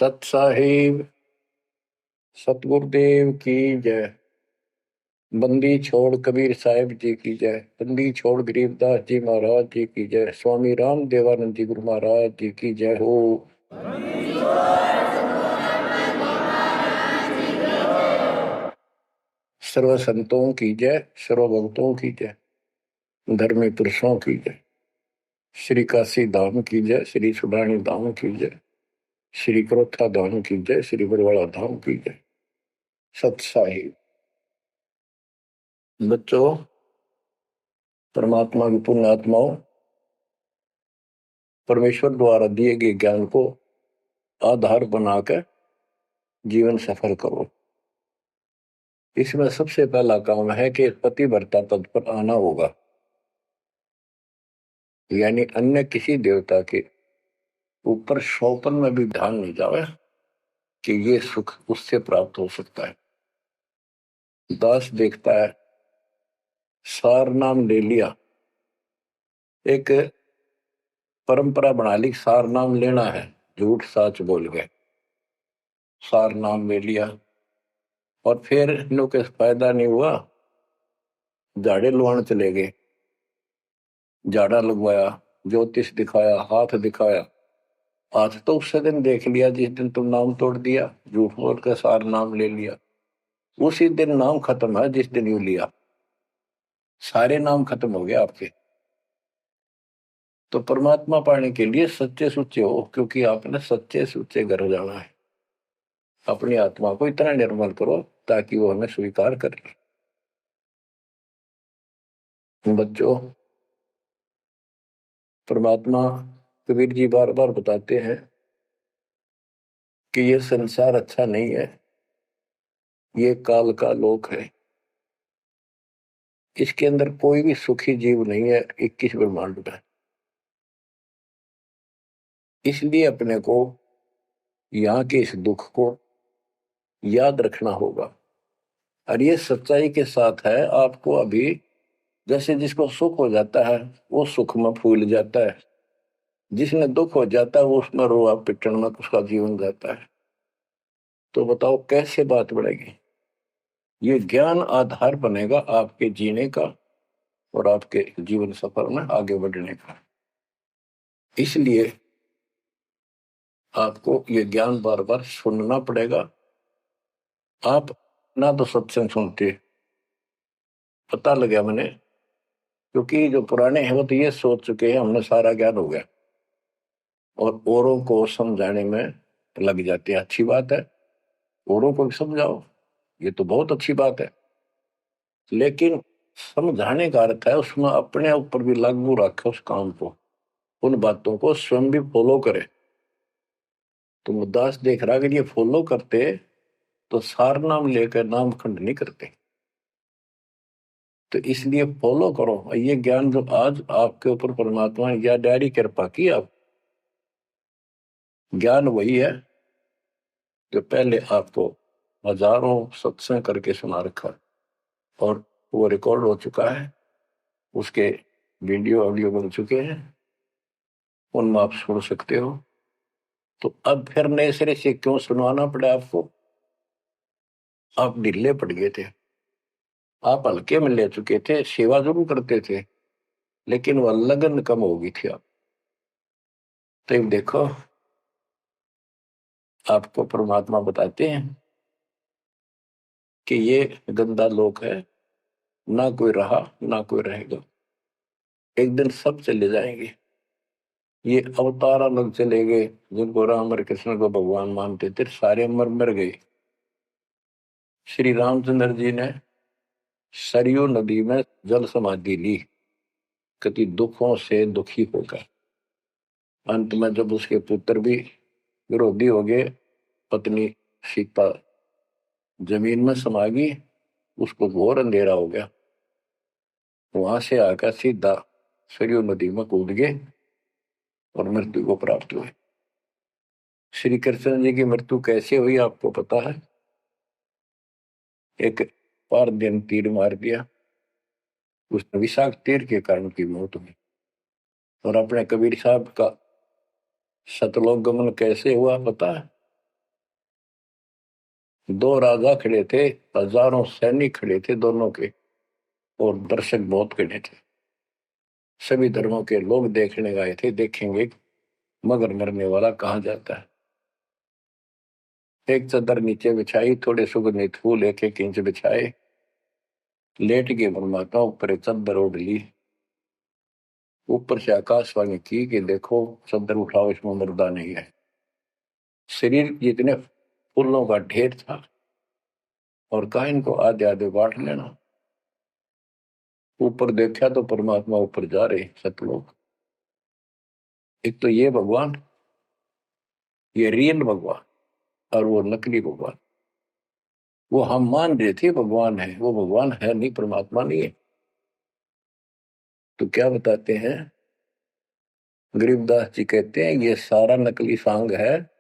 सत साहिब सतगुरुदेव की जय। बंदी छोड़ कबीर साहिब जी की जय। बंदी छोड़ गरीबदास जी महाराज जी की जय। स्वामी राम देवानंद जी गुरु महाराज जी की जय हो। सर्व संतों की जय, सर्व भक्तों की जय, धर्मी पुरुषों की जय। श्री काशी धाम की जय, श्री सुडानी धाम की जय, श्री क्रोथा धाम की जय, श्री बरवाड़ा धाम की जय। सत साहिब बच्चों, परमात्मा की पुण्य आत्माओं, परमेश्वर द्वारा दिए गए ज्ञान को आधार बनाकर जीवन सफल करो। इसमें सबसे पहला काम है कि पतिव्रता पद पर आना होगा, यानी अन्य किसी देवता के ऊपर शौपन में भी ध्यान नहीं जावे कि ये सुख उससे प्राप्त हो सकता है। दास देखता है, सार नाम ले लिया, एक परंपरा बना ली, सार नाम लेना है, झूठ साच बोल गए, सार नाम ले लिया और फिर इनों के फायदा नहीं हुआ, झाड़े लुआने चले गए, झाड़ा लगवाया, ज्योतिष दिखाया, हाथ दिखाया। आज तो उस दिन देख लिया जिस दिन तुम नाम तोड़ दिया, झूठ बोल कर सार नाम ले लिया, उसी दिन नाम खत्म है जिस दिन यू लिया, सारे नाम खत्म हो गए आपके। तो परमात्मा पाने के लिए सच्चे सुच्चे हो, क्योंकि आपने सच्चे सुच्चे घर जाना है। अपनी आत्मा को इतना निर्मल करो ताकि वो हमें स्वीकार कर ले। बच्चों, परमात्मा कबीर जी बार बार बताते हैं कि ये संसार अच्छा नहीं है, ये काल का लोक है, इसके अंदर कोई भी सुखी जीव नहीं है 21 ब्रह्मांड में। इसलिए अपने को यहाँ के इस दुख को याद रखना होगा। और ये सच्चाई के साथ है, आपको अभी जैसे जिसको सुख हो जाता है वो सुख में फूल जाता है, जिसने दुख हो जाता है वो उसमें रोआ पिटन में उसका जीवन जाता है। तो बताओ कैसे बात बढ़ेगी? ये ज्ञान आधार बनेगा आपके जीने का और आपके जीवन सफर में आगे बढ़ने का। इसलिए आपको ये ज्ञान बार बार सुनना पड़ेगा। आप ना तो सत्संग सुनते, पता लगा मैंने, क्योंकि जो पुराने हैं वो तो ये सोच चुके हैं हमने सारा ज्ञान हो गया और औरों को समझाने में लग जाते हैं। अच्छी बात है, औरों को भी समझाओ, ये तो बहुत अच्छी बात है, लेकिन समझाने का अर्थ है उसमें अपने ऊपर भी लागू रखे उस काम को, उन बातों को स्वयं भी फॉलो करे। तो मुद्दास देख रहा अगर ये फॉलो करते तो सार नाम लेकर नाम खंड नहीं करते। तो इसलिए फॉलो करो। ये ज्ञान जो आज आपके ऊपर परमात्मा ने या डायरी कृपा की, आप ज्ञान वही है जो पहले आपको हजारों सत्संग करके सुना रखा और वो रिकॉर्ड हो चुका है, उसके वीडियो ऑडियो बन चुके हैं, उनमें आप सुन सकते हो। तो अब फिर नए सिरे से क्यों सुनवाना पड़ा आपको? आप ढीले पड़ गए थे, आप हल्के में ले चुके थे, सेवा जरूर करते थे लेकिन वह लगन कम हो गई थी आप। तो देखो, आपको परमात्मा बताते हैं कि ये गंदा लोक है, ना कोई रहा ना कोई रहेगा, एक दिन सब चले जाएंगे। ये अवतार अलग चले गए, जिनको राम और कृष्ण को भगवान मानते थे सारे मर मर गए। श्री रामचंद्र जी ने सरयू नदी में जल समाधि ली, कति दुखों से दुखी होकर। अंत में जब उसके पुत्र भी विरोधी हो गए, पत्नी सीता जमीन में समा गई, उसको घोर अंधेरा हो गया, वहां से आकर सीधा सरयू नदी में कूद गए और मृत्यु को प्राप्त हुए। श्री कृष्ण जी की मृत्यु कैसे हुई आपको पता है? एक पार दिन तीर मार दिया, उसने विषाक्त तीर के कारण की मौत हुई। और अपने कबीर साहब का सतलोक गमन कैसे हुआ पता है? दो राजा खड़े थे, हजारों सैनिक खड़े थे दोनों के, और दर्शक बहुत खड़े थे। सभी धर्मों के लोग देखने गए थे, देखेंगे मगर मरने वाला कहाँ जाता है। एक चादर नीचे बिछाई, थोड़े सुगंधित फूल एक एक इंच बिछाए, लेट के परमात्मा ऊपर एक चादर ओढ़ ली। ऊपर से आकाशवाणी की कि देखो चादर उठाओ, इसमें मुर्दा नहीं है। शरीर जितने फूलों का ढेर था, और कहा इनको आधे आधे बांट लेना। ऊपर देखा तो परमात्मा ऊपर जा रहे सतलोक। एक तो ये भगवान, ये रियल भगवान, और वो नकली भगवान। वो हम मान रहे थे भगवान है, वो भगवान है नहीं, परमात्मा नहीं है। तो क्या बताते हैं गरीबदास जी, कहते हैं ये सारा नकली सांग है।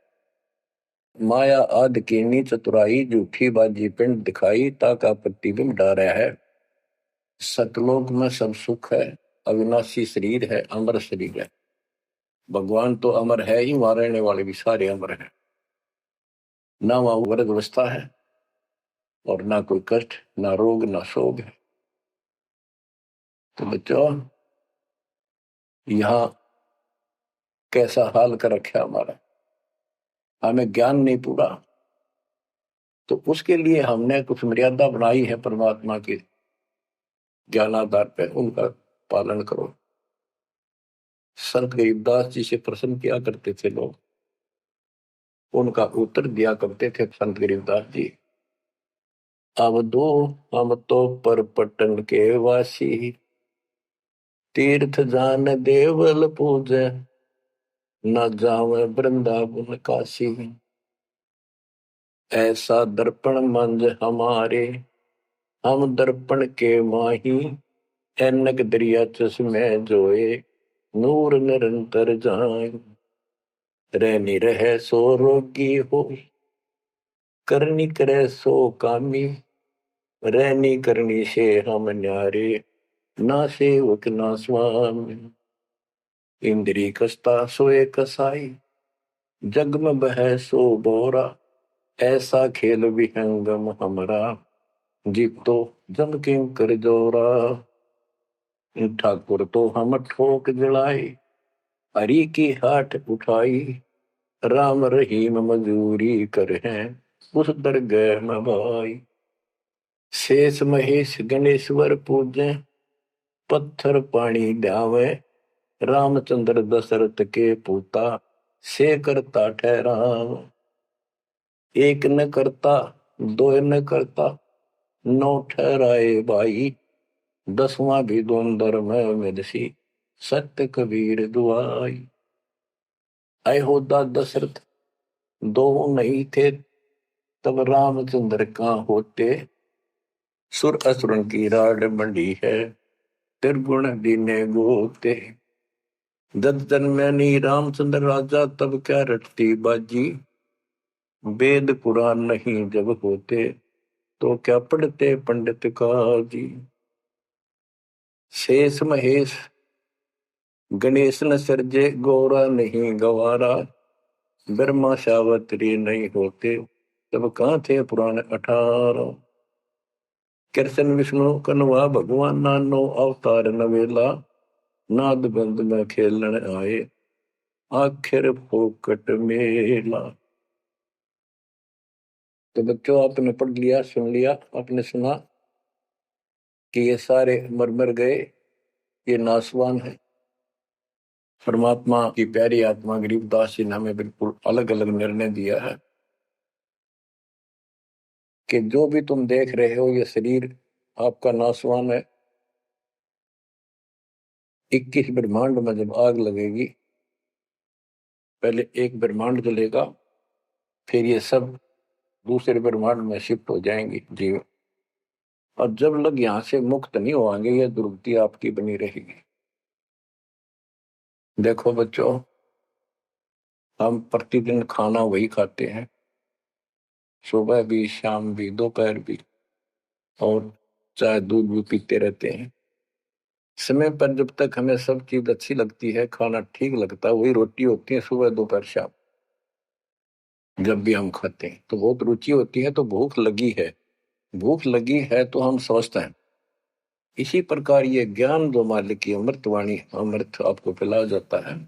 माया आद कीनी चतुराई, झूठी बाजी पिंड दिखाई, ताका प्रतिबिंब डारा है। सतलोक में सब सुख है, अविनाशी शरीर है, अमर शरीर है। भगवान तो अमर है ही, वहां रहने वाले भी सारे अमर है। ना वहां वर्ग अवस्था है, और ना कोई कष्ट, ना रोग, ना शोक है। तो बच्चों, यहाँ कैसा हाल कर रखा हमारा, हमें ज्ञान नहीं पूरा, तो उसके लिए हमने कुछ मर्यादा बनाई है परमात्मा के ज्ञानाधार पे, उनका पालन करो। संत गरीबदास जी से प्रश्न किया करते थे लोग, उनका उत्तर दिया करते थे संत गरीबदास जी। अब दो हम तो पर पटन के वासी, तीर्थ जान देवल पूजे, न जावे वृंदावन काशी। ऐसा दर्पण मंज हमारे, हम दर्पण के माही, ऐनक दरिया चश्मे जोए, नूर निरंतर जाए। रहनी रहे सो रोगी हो, करनी करे सो कामी, रहनी करनी से हम न्यारे, ना सेवक ना स्वामी। इंद्री कसता सोए कसाई, जग में बह सो बोरा, ऐसा खेल विहंगम हमरा, जीत तो जम किं कर जोरा। ठाकुर तो हम ठोक जड़ाई, हरि की हाट उठाई, राम रहीम मजूरी कर हैं, उस दरगह में भाई। शेष महेश गणेश्वर पूजे, पत्थर पानी ध्यावे, रामचंद्र दशरथ के पूता, से करता ठहराव। एक न करता, दो न करता, नौ ठहराए भाई, दसवां भी द्वंद्व में मिलसी, सत्य कबीर दुआई। अयोध्या दशरथ दो नहीं थे, तब रामचंद्र का होते, सुर असुरन की राड मंडी है, त्रिगुण दीने गोते। जब जन्मे नी रामचंद्र राजा, तब क्या रटती बाजी, वेद पुराण नहीं जब होते, तो क्या पढ़ते पंडित काजी। शेष महेश गणेश न सर्जे, गौरा नहीं गवारा, ब्रह्मा सावत्री नहीं होते, तब कहाँ थे पुराण 18। कृष्ण विष्णु कन्वा भगवान, नानो अवतार नवेला, नाद बंद में खेलन आए, आखिर फोकट मेला। तो बच्चों, आपने पढ़ लिया, सुन लिया, आपने सुना कि ये सारे मर मर गए, ये नासवान है। परमात्मा की प्यारी आत्मा गरीबदास जी ने हमें बिल्कुल अलग अलग निर्णय दिया है कि जो भी तुम देख रहे हो, ये शरीर आपका नासवान है। 21 ब्रह्मांड में जब आग लगेगी, पहले एक ब्रह्मांड जलेगा, फिर ये सब दूसरे ब्रह्मांड में शिफ्ट हो जाएंगे जीव। और जब लोग यहाँ से मुक्त नहीं होंगे, ये दुर्गति आपकी बनी रहेगी। देखो बच्चों, हम प्रतिदिन खाना वही खाते हैं, सुबह भी, शाम भी, दोपहर भी, और चाय दूध भी पीते रहते हैं। समय पर जब तक हमें सब चीज अच्छी लगती है, खाना ठीक लगता है, वही रोटी होती है सुबह दोपहर शाम। जब भी हम खाते हैं तो बहुत रुचि होती है, तो भूख लगी है, भूख लगी है तो हम स्वस्थ हैं। इसी प्रकार ये ज्ञान जो मालिक की अमृतवाणी, अमृत आपको पिलाया जाता है,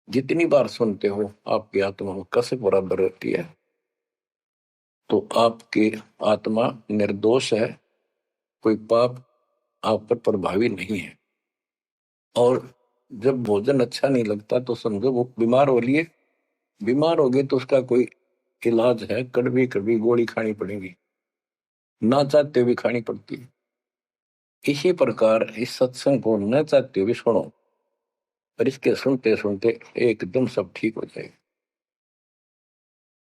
जितनी बार सुनते हो आपकी आत्मा में कसक बराबर रहती है। तो आपकी आत्मा निर्दोष है, कोई पाप आप पर प्रभावी नहीं है। और जब भोजन अच्छा नहीं लगता तो समझो वो बीमार हो लिए, बीमार हो गए तो उसका कोई इलाज है, कड़वी कड़वी गोली खानी पड़ेगी, ना चाहते हुए खानी पड़ती है। इसी प्रकार इस सत्संग को न चाहते हुए सुनो, और इसके सुनते सुनते एकदम सब ठीक हो जाएगा।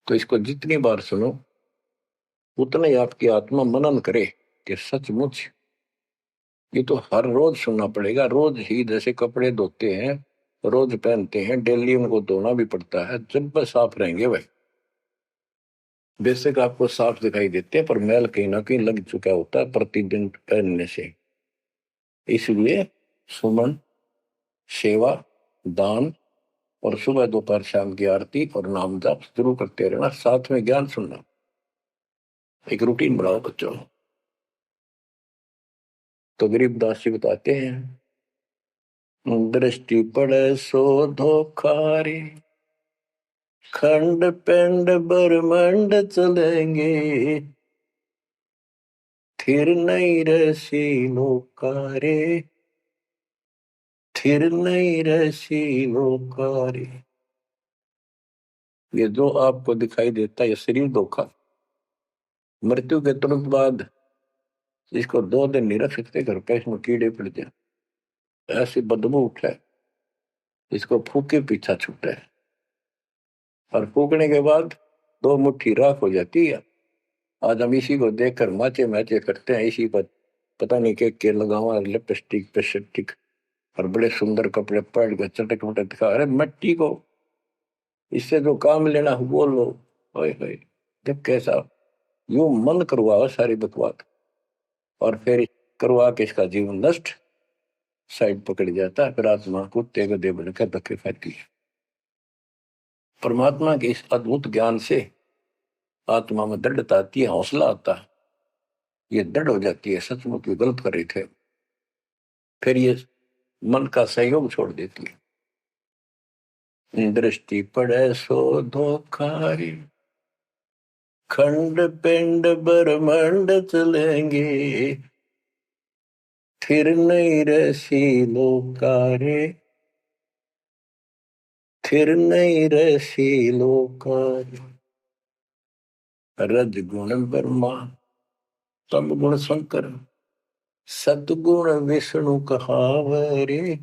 तो इसको जितनी बार सुनो उतना ही आपकी आत्मा मनन करे कि सचमुच ये तो हर रोज सुनना पड़ेगा। रोज ही जैसे कपड़े धोते हैं, रोज पहनते हैं, डेली उनको धोना भी पड़ता है, जब बस साफ रहेंगे वह बेशक आपको साफ दिखाई देते हैं, पर मैल कहीं ना कहीं लग चुका होता है प्रतिदिन पहनने से। इसलिए सुमन, सेवा, दान और सुबह दोपहर शाम की आरती और नाम जाप जरूर करते रहना, साथ में ज्ञान सुनना। एक रूटीन बनाओ बच्चों। तो गरीबदास जी बताते हैं, दृष्टि पड़े सो धोखा रे, खंड पिंड ब्रह्मंड चलेंगे, थिर नहीं रसी लोकारे, थिर नहीं रसी लोकारे। ये जो आपको दिखाई देता है ये शरीर धोखा, मृत्यु के तुरंत बाद इसको 2 दिन नहीं रख सकते घर पे, इसमें कीड़े पड़ जाए, ऐसी बदबू उठे, इसको फूके पीछा छूटे, और फूकने के बाद 2 मुट्ठी राख हो जाती है। आज हम इसी को देखकर माचे मैचे करते हैं, इसी पर पता नहीं के लगावा लिपस्टिक पेस्टिक और बड़े सुंदर कपड़े पहन के चटक मटक दिखा, अरे मिट्टी को इससे जो काम लेना वो लो। ओए होए, जब कैसा यूं मन करवाओ सारी बकवास, और फिर करवा के इसका जीवन नष्ट, साइड पकड़ जाता है, फिर आत्मा कुत्ते गधे बनकर धक्के खाती है। परमात्मा के इस अद्भुत ज्ञान से आत्मा में दृढ़ता आती है, हौसला आता है, ये दृढ़ हो जाती है सचमुच ये गलत कर रहे थे, फिर ये मन का सहयोग छोड़ देती है। दृष्टि पड़े सो धोखारी, खंड पिंड ब्रह्मंड चलेंगे, फिर नहीं रसी लोकारे, फिर नहीं रसी लोकारे। रज गुण ब्रह्मा, तम गुण शंकर, सतगुण विष्णु कहावरे,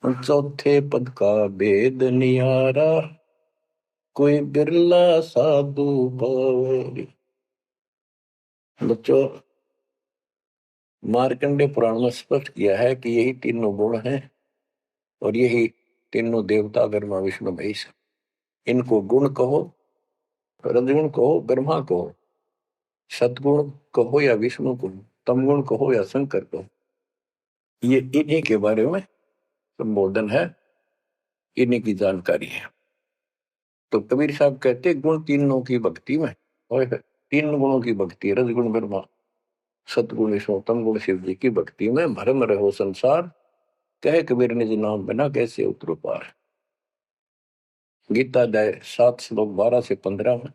चौथे पद का भेद नियारा, कोई बिरला साधु पावरी। बच्चों, मार्कंडे पुराण में स्पष्ट किया है कि यही तीनों गुण हैं, और यही तीनों देवता ब्रह्मा विष्णु महेश। इनको गुण कहो, रजगुण कहो, ब्रह्मा कहो, सतगुण कहो या विष्णु कहो, तमगुण कहो या शंकर कहो, ये इन्हीं के बारे में संबोधन है, इन्हीं की जानकारी है। तो कबीर साहब कहते गुण तीनों की भक्ति में, और 3 गुणों की भक्ति, रजगुण ब्रह्मा, सतगुण विष्णु, तमगुण शिव जी की भक्ति में भरम रहो संसार, कहे कबीर निज नाम बिना कैसे उतरो पार। गीता अध्याय 7 श्लोक 12 से 15 में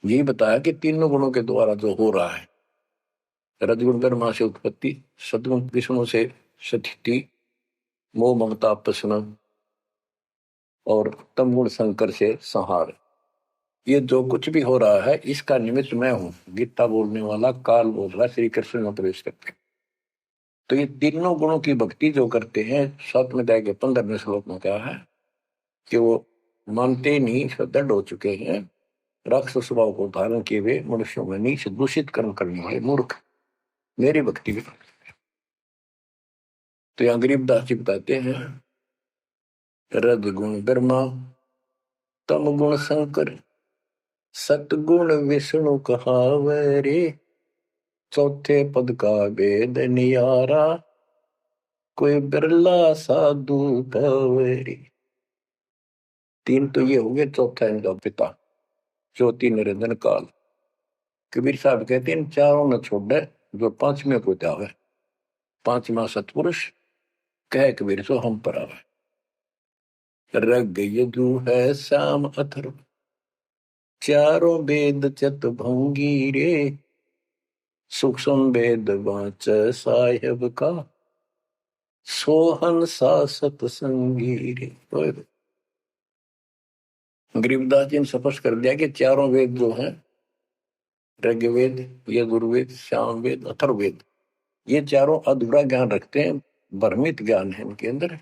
यही बताया कि तीनों गुणों के द्वारा जो हो रहा है, रजगुण ब्रह्मा से उत्पत्ति, सतगुण विष्णु से स्थिति, मोह ममता प्रश्न, और तमगुण शंकर से संहार। ये जो कुछ भी हो रहा है इसका निमित्त मैं हूं, गीता बोलने वाला काल बोल रहा, श्री कृष्ण में प्रवेश करते। तो ये तीनों गुणों की भक्ति जो करते हैं, 7वें अध्याय के 15वें श्लोक में कहा है कि वो मानते ही नहीं, दृढ़ हो चुके हैं, राक्षस स्वभाव को धारण किए हुए मनुष्यों में नीच दूषित कर्म करने वाले मूर्ख मेरी भक्ति भी। तो यहाँ गरीबदास जी बताते हैं, रज गुण ब्रह्मा, तम गुण शंकर, सतगुण विष्णु कहावरे, चौथे पद का भेद नियारा, कोई बिरला साधु पावरी। तीन तो ये हो गए, चौथा इनका पिता, ज्योति निरंजन काल। कबीर साहब कहते हैं इन चारों न छोड़े जो पांचवें को त्यावे, पांचवा सतपुरुष कह कबीर सो हम पर आवे। रग यदु है श्याम अथर्व, चारों वेद चत भंगी रे, सूक्ष्म वेद वाच साहेब का, सोहन सा सतसंगी रे। गरीबदास जी ने स्पष्ट कर दिया कि चारों वेद जो हैं, ऋग्वेद, यजुर्वेद, सामवेद, अथर्ववेद, ये चारों अधूरा ज्ञान रखते हैं, भ्रमित ज्ञान है इनके अंदर,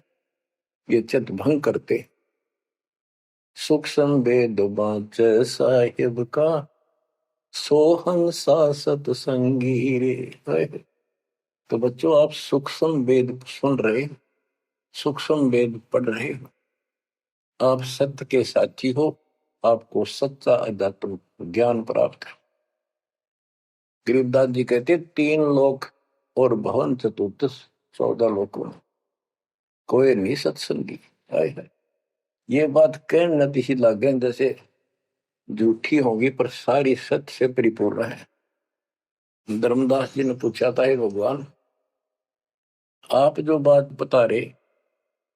ये चित भंग करते। सूक्ष्म वेद वाच साहिब का, सोहन सा सतसंगी रे। तो बच्चों आप सूक्ष्म वेद सुन रहे, सूक्ष्म वेद पढ़ रहे, आप सत्य के साथी हो, आपको सच्चा अध्यात्म ज्ञान प्राप्त है। गरीबदास जी कहते तीन लोक और भवन चतुर्दश, 14 लोकों में कोई नहीं सत्संगी। है ये बात कहने नती सी लागे जैसे झूठी होगी पर सारी सत्य से परिपूर्ण है। धर्मदास जी ने पूछा था हे भगवान, आप जो बात बता रहे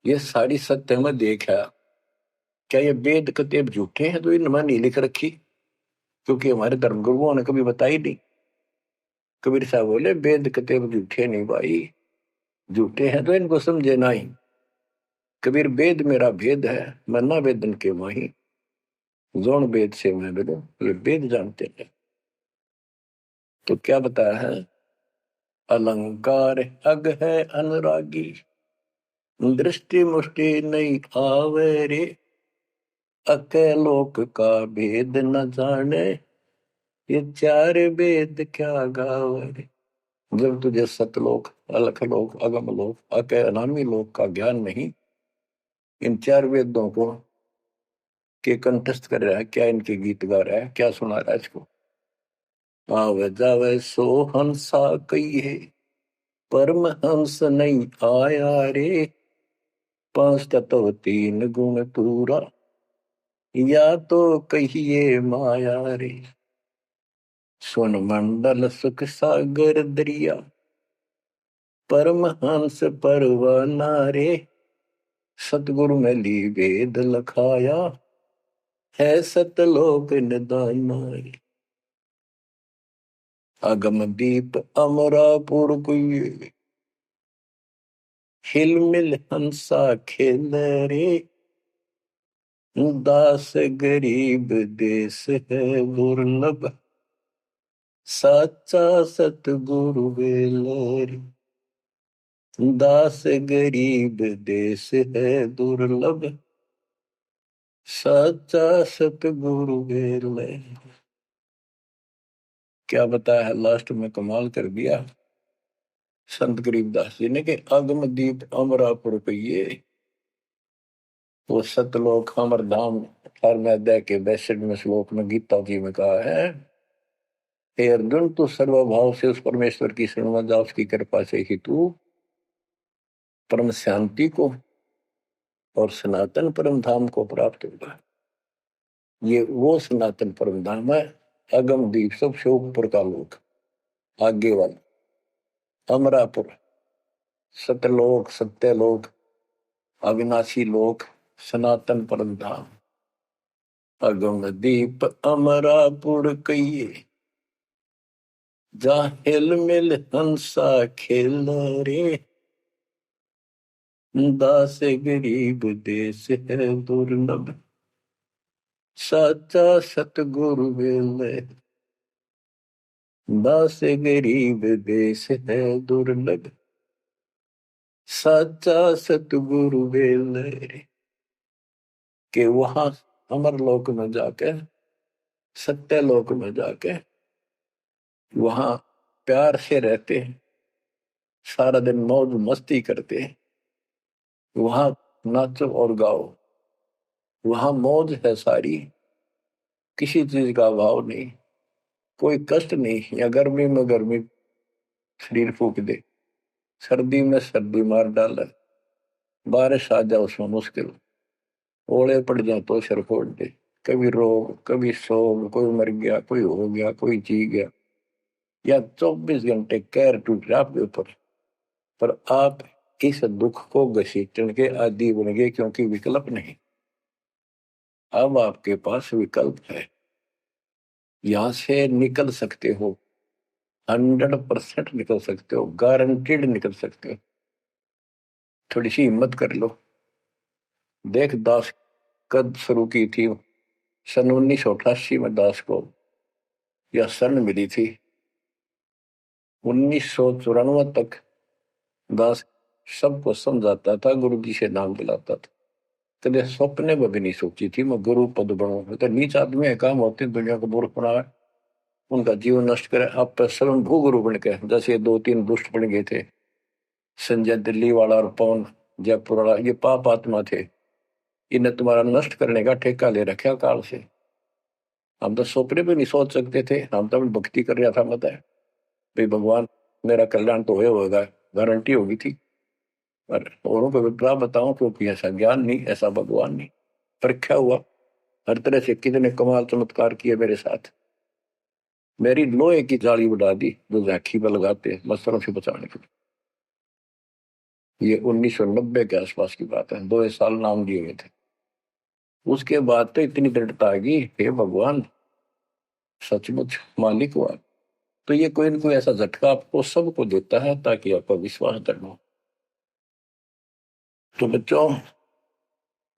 ये सारी सत्य में देखा, क्या ये वेद कतेब झूठे हैं तो इनमें नहीं लिख रखी? क्योंकि हमारे धर्म गुरुओं ने कभी बताई नहीं। कबीर साहब बोले वेद कतेब झूठे नहीं भाई, झूठे हैं तो इनको समझे नहीं। कबीर वेद मेरा भेद है, मैं ना वेदन के माही, जोन वेद से मैं मिलूं, ये वेद जानते हैं। तो क्या बताया है? अलंकार अग है अनुरागी, दृष्टि मुष्टि नहीं आवे रे, अके लोक का भेद न जाने, ये चार वेद क्या गावे रे। जब तुझे सतलोक, अलख लोक, अगम लोक, अके अनामी लोक का ज्ञान नहीं, इन चार वेदों को के कंठस्थ कर रहा है, क्या इनके गीत गा रहा है, क्या सुना रहा है इसको? आवे जावे सो हंसा कहिए, परम हंस नहीं आया रे, पांच तत्व तीन गुण पूरा, या तो कहिए माया रे। सुन मंडल सुख सागर दरिया, परम हंस परवाना रे, सतगुरु में ली वेद लखाया, है सतलोक निदाना रे। अगम दीप अमरापुर कुए, हिल मिल हंसा खेल रे, दास गरीब देश है दुर्लभ, साचा सतगुरु बेलरी। दास गरीब देश है दुर्लभ, साचा सतगुरु बेलरी। क्या बताया है लास्ट में, कमाल कर दिया संत गरीबदास जी ने कि अगम दीप अमरापुर पहिए, वो सतलोक अमर धाम 18वें अध्याय के 62वें श्लोक में गीता जी में कहा है, हे अर्जुन तू सर्वभाव से उस परमेश्वर की शरण में जा, उसकी कृपा से ही तू परम शांति को और सनातन परम धाम को प्राप्त होगा। ये वो सनातन परम धाम है, अगम दीप सबसे ऊपर का लोक, आगे वाला अमरापुर, सतलोक, सत्यलोक, अविनाशी लोक, सनातन परम धाम। अगम दीप अमरापुर कहिए, जा हिल मिल हंसा खेल रे, दास गरीब देश है दुर्लभ, साचा सतगुरु बेले। दास गरीब देश है दुर्लभ, साचा सतगुरु बेले। के वहां अमर लोक में जाके, सत्य लोक में जाके वहां प्यार से रहते हैं, सारा दिन मौज मस्ती करते हैं, वहां नाचो और गाओ, वहां मौज है सारी, किसी चीज का अभाव नहीं, कोई कष्ट नहीं। या गर्मी में गर्मी शरीर फूक दे, सर्दी में सर्दी मार डाले, बारिश आ जाए उसमें मुश्किल, ओले पड़ जाए तो सिर फोड़ दे। कभी रोग, कभी शोक, कोई मर गया, कोई हो गया, कोई जी गया, या 24 घंटे कहर टूट रहा आपके ऊपर, पर आप इस दुख को घसीटने के आदी बन गए, क्योंकि विकल्प नहीं। अब आपके पास विकल्प है, यहां से निकल सकते हो, 100% निकल सकते हो, गारंटीड निकल सकते हो। थोड़ी सी हिम्मत कर लो। देख, दास कब शुरू की थी? सन 1988 में दास को यह शरण मिली थी। 1994 तक दास सबको समझाता था, गुरु जी से नाम दिलाता था। कदे सपने में भी नहीं सोची थी मैं गुरु पद बनूं। तो नीच आदमी है, काम होते हैं दुनिया को मूर्ख बनाए, उनका जीवन नष्ट करे, आप स्वयं भू गुरु बन के, जैसे 2-3 दुष्ट बन गए थे, संजय दिल्ली वाला और पवन जयपुर वाला, ये पाप आत्मा थे। इन्हें तुम्हारा नष्ट करने का ठेका ले रखा काल से। हम तो सपने भी नहीं सोच सकते थे। हम तो भक्ति कर रहा था, मत है भाई भगवान मेरा कल्याण तो होगा, गारंटी होगी थी। पर औरों को विप्रा बताऊं, क्योंकि ऐसा ज्ञान नहीं, ऐसा भगवान नहीं। परीक्षा हुआ हर तरह से, कितने कमाल चमत्कार किए मेरे साथ। मेरी लोहे की जाली उड़ा दी, जो राखी पर लगाते हैं मच्छरों से बचाने के लिए। ये 1990 के आसपास की बात है, 2 साल नाम दिए हुए थे। उसके बाद तो इतनी दृढ़ता आ गई, हे भगवान सचमुच मालिक हुआ। तो ये कोई न कोई ऐसा झटका आपको सबको देता है, ताकि आपका विश्वास दृढ़ हो। तो बच्चों,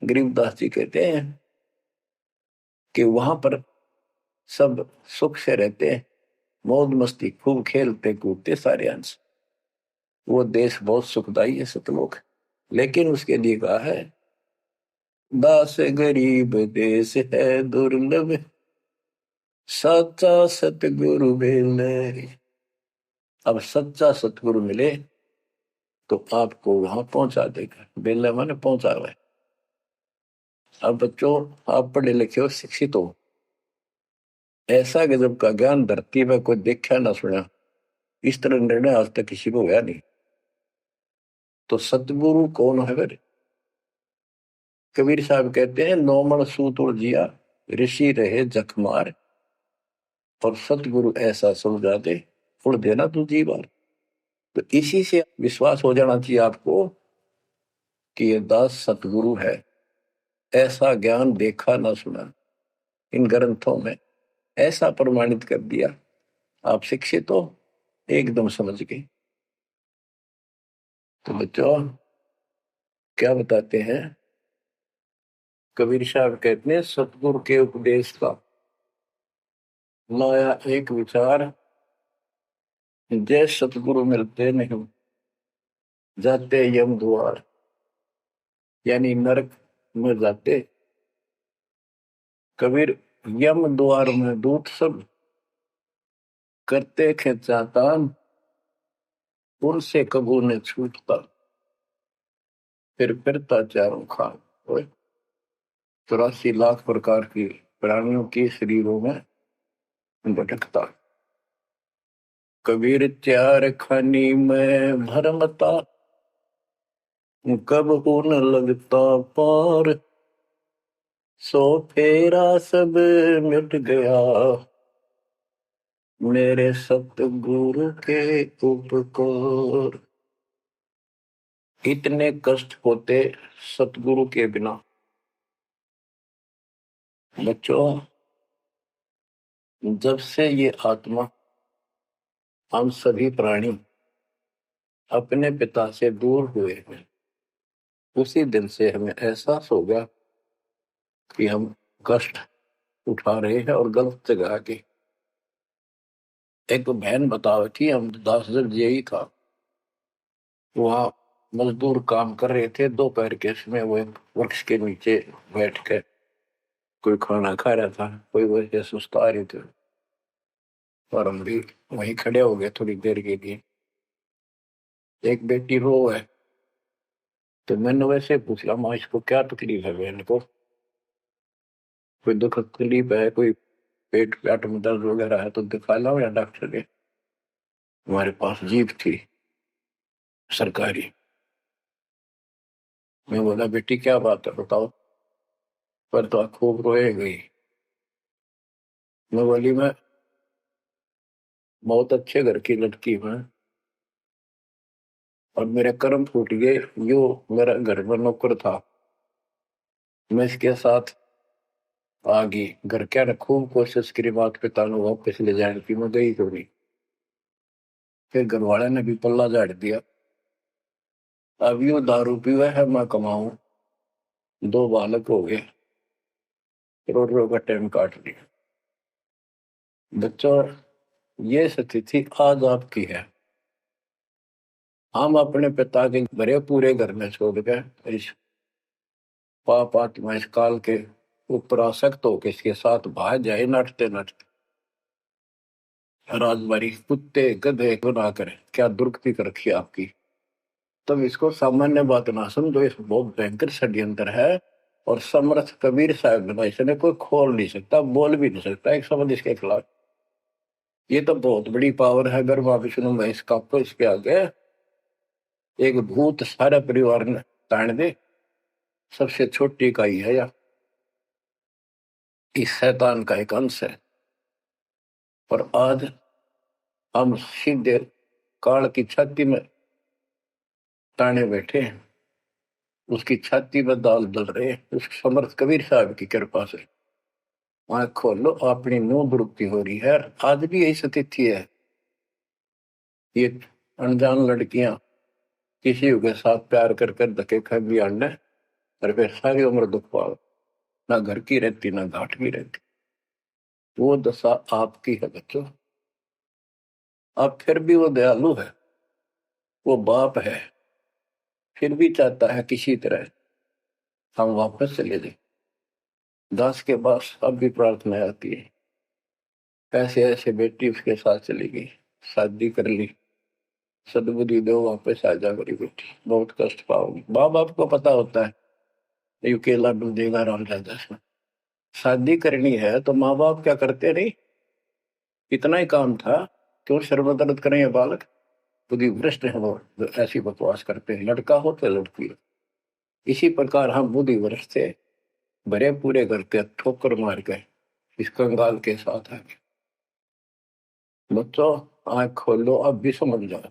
गरीबदास जी कहते हैं कि वहां पर सब सुख से रहते हैं, मौज मस्ती, खूब खेलते कूदते सारे अंश। वो देश बहुत सुखदाई है, सतलोक। लेकिन उसके लिए कहा है, दास गरीब देश है दुर्लभ, सच्चा सतगुरु मिले। अब सच्चा सतगुरु मिले तो आपको वहां पहुंचा देगा। बेला माने पहुंचा हुआ है। अब बच्चों, आप पढ़े लिखे हो, शिक्षित हो, ऐसा गजब का ज्ञान धरती में कोई देखा ना सुना। इस तरह निर्णय आज तक किसी को हुआ नहीं। तो सतगुरु कौन है फिर? कबीर साहब कहते हैं, नौमण सूत और जिया, ऋषि रहे जखमार, और सतगुरु ऐसा समझा दे, उड़ देना तू जी बार। तो इसी से विश्वास हो जाना चाहिए आपको कि ये दास सतगुरु है। ऐसा ज्ञान देखा ना सुना इन ग्रंथों में, ऐसा प्रमाणित कर दिया। आप शिक्षित हो, एकदम समझ गए। तो बच्चों, क्या बताते हैं कबीर साहब? कहते हैं, सतगुरु के उपदेश का लाया एक विचार, जय सतगुरु मिलते नहीं, जाते यम द्वार। यानी नरक में जाते कबीर, यम द्वार में दूत सब करते खेचातान, उनसे कबू ने छूटता, फिर फिरता चारों खान। 84 लाख प्रकार की प्राणियों के शरीरों में भटकता। कबीर चार खानी में भरमता, कब हो न लगता पार, सो फेरा सब मिट गया, मेरे सतगुरु के उपकार। इतने कष्ट होते सतगुरु के बिना। बच्चों, जब से ये आत्मा, हम सभी प्राणी अपने पिता से दूर हुए हैं, उसी दिन से हमें एहसास हो गया कि हम कष्ट उठा रहे हैं, और गलत जगह के। एक तो बहन बता रही थी, हम 10 दिन यही था, वहां मजदूर काम कर रहे थे, दोपहर के समय वो एक वृक्ष के नीचे बैठ कर कोई खाना खा रहा था, कोई वैसे सुस्ता रहे थे, और हम भी वहीं खड़े हो गए थोड़ी देर के लिए। एक बेटी रो है, तो मैंने वैसे पूछा, माँ इसको क्या तकलीफ है? बहन को कोई दुख तकलीफ है, कोई पेट पेट में दर्द वगैरह है तो दिखा लाओ या डॉक्टर के। हमारे पास जीप थी सरकारी। मैं बोला, बेटी क्या बात है बताओ। पर तो खूब रोए गई। मैं बोली मैं बहुत अच्छे घर की लड़की हूँ और मेरे कर्म फूट गए। यो मेरा घर में नौकर था, मैं इसके साथ आ गई। घर क्या ने खूब कोशिश करी माता पिता ने वापस ले जाने की, मैं गई तो नहीं। फिर घर वाले ने भी पल्ला झाड़ दिया। अब यो दारू पीवा है, मैं कमाऊं, दो बालक हो गए, करोड़ रुपए का टाइम काट लिया। बच्चों, ये स्थिति आज आपकी है। हम अपने पिता के भरे पूरे घर में छोड़ के इस पाप आत्मा इस काल के ऊपर आसक्त होकर इसके साथ भाग जाए नटते नटते। राजबारी कुत्ते गधे गुनाह करे, क्या दुर्गति कर रखी है आपकी। तब इसको सामान्य बात ना समझो, इस बहुत भयंकर षड्यंत्र है। और समर्थ कबीर साहब ने इसने कोई खोल नहीं सकता, बोल भी नहीं सकता एक शब्द इसके खिलाफ। ये तो बहुत बड़ी पावर है। अगर वहां विष्णु महेश का तो इसके आगे एक भूत सारे परिवार ने ताण दे, सबसे छोटी इकाई है या इस शैतान का एक अंश है। और आज हम सीधे काल की छाती में ताने बैठे हैं, उसकी छाती में दाल दल रहे हैं उस समर्थ कबीर साहब की कृपा से। आंख खोलो, अपनी नो दुरुक्ति हो रही है। आज भी यही स्थिति है। ये अनजान लड़कियां किसी के साथ प्यार कर कर धक्के खा भी आने, और फिर सारी उम्र दुख पाओ, ना घर की रहती ना घाट की रहती। वो दशा आपकी है बच्चों। अब फिर भी वो दयालु है, वो बाप है, फिर भी चाहता है किसी तरह हम वापस चले जाए। दास के पास अब भी प्रार्थना आती है, ऐसे ऐसे बेटी उसके साथ चली गई, शादी कर ली, सदबुद्धि दो, वापस आ जा मेरी बेटी, बहुत कष्ट पाओगी। माँ बाप को पता होता है ये केला डूब देगा राम राजा से। शादी करनी है तो माँ बाप क्या करते नहीं, इतना ही काम था। क्यों शर्मदर्द करें ये बालक, बुद्धि भ्रष्ट है वो जो ऐसी बकवास करते हैं, लड़का हो तो लड़की हो। इसी प्रकार हम बुद्धि भ्रष्ट थे, भरे पूरे घर के ठोकर मार गए इस कंगाल के साथ आगे। बच्चों, आंख खोलो, अब भी समझ जाओ।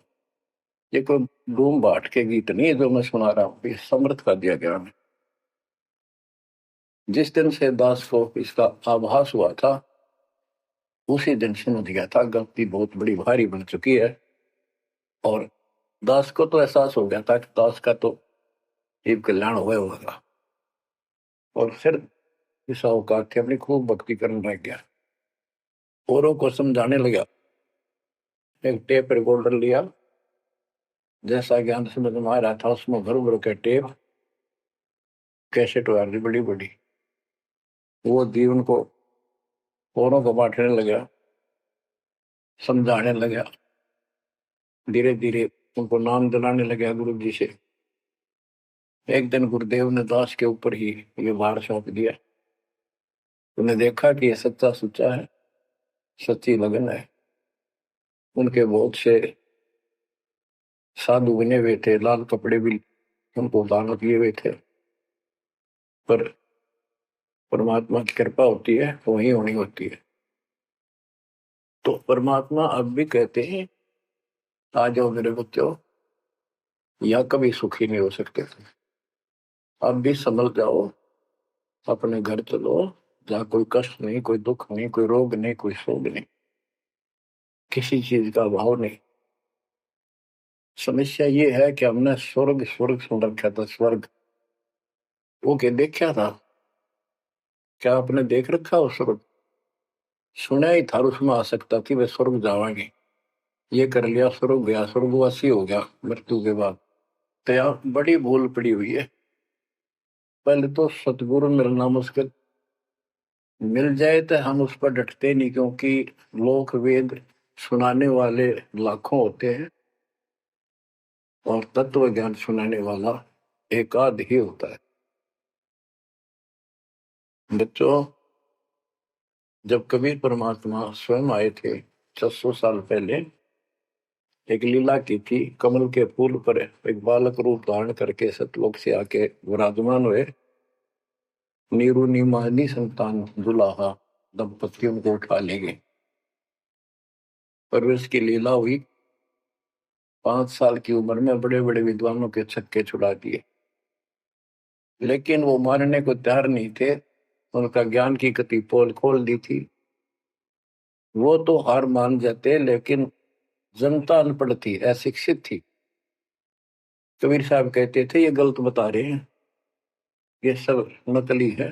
ये कोई डूम बाट के गीत नहीं है जो मैं सुना रहा हूँ, ये समर्थ का दिया गया है। जिस दिन से दास को इसका आभास हुआ था, उसी दिन समझ गया था गलती बहुत बड़ी भारी बन चुकी है। और दास को तो एहसास हो गया था कि दास का तो जीव कल्याण हुआ होगा। और फिर इस अवकाश की अपनी खूब भक्ति करने लग गया, औरों को समझाने लगा। एक टेप रिकॉर्डर लिया, जैसा ज्ञान समझ में आ रहा था उसमें भर भर के टेप कैसेट वाली बड़ी बड़ी वो दी उनको, औरों को बांटने लगा, समझाने लगा। धीरे धीरे उनको नाम दिलाने लगा गुरु जी से। एक दिन गुरुदेव ने दास के ऊपर ही ये भार सौंप दिया। उन्हें देखा कि ये सच्चा सुच्चा है, सच्ची लगन है। उनके बहुत से साधु बने हुए थे, लाल कपड़े भी उनको दान दिए हुए थे। पर परमात्मा की कृपा होती है तो वही होनी होती है। तो परमात्मा अब भी कहते हैं, आ जाओ मेरे बच्चों, या कभी सुखी नहीं हो सकते थे। अब भी संभल जाओ, अपने घर चलो, जहाँ कोई कष्ट नहीं, कोई दुख नहीं, कोई रोग नहीं, कोई शोक नहीं, किसी चीज का अभाव नहीं। समस्या ये है कि हमने स्वर्ग स्वर्ग सुन रखा था, स्वर्ग वो के देखा था। क्या आपने देख रखा हो स्वर्ग? सुना ही था, उसमें आ सकता थी वे स्वर्ग जावांगे, ये कर लिया स्वर्ग गया, स्वर्गवासी हो गया मृत्यु के बाद। तो यहाँ बड़ी भूल पड़ी हुई है। पहले तो सतगुरु मिलना मुश्किल, मिल जाए तो हम उस पर डटते नहीं, क्योंकि लोक वेद सुनाने वाले लाखों होते हैं और तत्व ज्ञान सुनाने वाला एक आध ही होता है। बच्चों, जब कबीर परमात्मा स्वयं आए थे 600 साल पहले, एक लीला की थी। कमल के फूल पर एक बालक रूप धारण करके सतलोक से आके विराजमान हुए। नीरू नीमानी संतान दुलाहा दंपतियों को उठा ले गए। परवेश की लीला हुई। 5 साल की उम्र में बड़े बड़े विद्वानों के छक्के छुड़ा दिए, लेकिन वो मानने को तैयार नहीं थे। उनका ज्ञान की गति पोल खोल दी थी। वो तो हार मान जाते, लेकिन जनता अनपढ़ थी, अशिक्षित थी। कबीर साहब कहते थे ये गलत बता रहे हैं, ये सब नकली है,